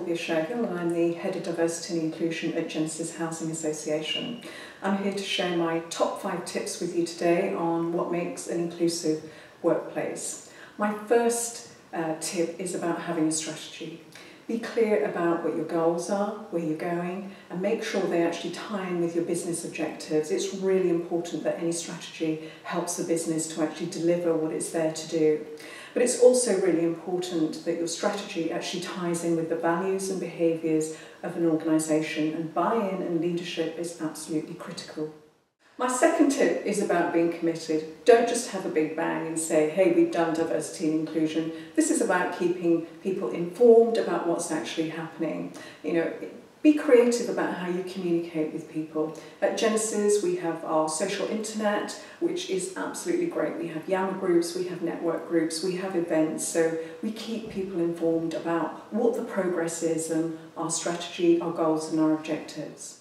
Kulbir Shergill and I'm the Head of Diversity and Inclusion at Genesis Housing Association. I'm here to share my top 5 tips with you today on what makes an inclusive workplace. My first tip is about having a strategy. Be clear about what your goals are, where you're going, and make sure they actually tie in with your business objectives. It's really important that any strategy helps the business to actually deliver what it's there to do. But it's also really important that your strategy actually ties in with the values and behaviours of an organisation, and buy-in and leadership is absolutely critical. My second tip is about being committed. Don't just have a big bang and say, hey, we've done diversity and inclusion. This is about keeping people informed about what's actually happening. Be creative about how you communicate with people. At Genesis, we have our social internet, which is absolutely great. We have Yammer groups, we have network groups, we have events, so we keep people informed about what the progress is and our strategy, our goals and our objectives.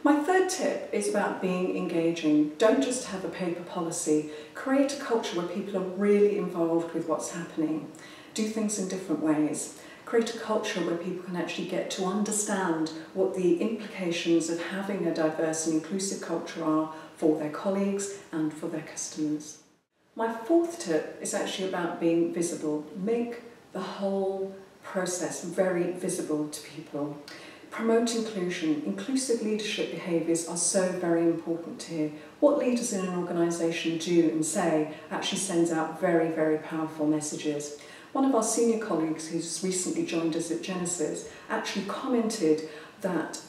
My third tip is about being engaging. Don't just have a paper policy. Create a culture where people are really involved with what's happening. Do things in different ways. Create a culture where people can actually get to understand what the implications of having a diverse and inclusive culture are for their colleagues and for their customers. My fourth tip is actually about being visible. Make the whole process very visible to people. Promote inclusion. Inclusive leadership behaviours are so very important here. What leaders in an organisation do and say actually sends out very, very powerful messages. One of our senior colleagues who's recently joined us at Genesis actually commented that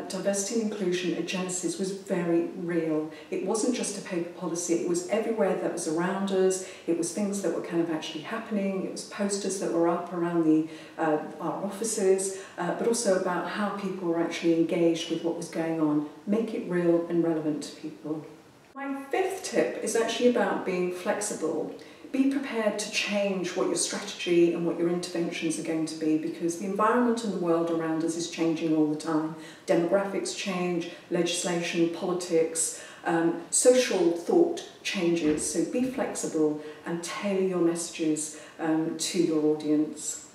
diversity and inclusion at Genesis was very real. It wasn't just a paper policy, it was everywhere that was around us, it was things that were kind of actually happening, it was posters that were up around our offices, but also about how people were actually engaged with what was going on. Make it real and relevant to people. My fifth tip is actually about being flexible. Be prepared to change what your strategy and what your interventions are going to be, because the environment and the world around us is changing all the time. Demographics change, legislation, politics, social thought changes. So be flexible and tailor your messages to your audience.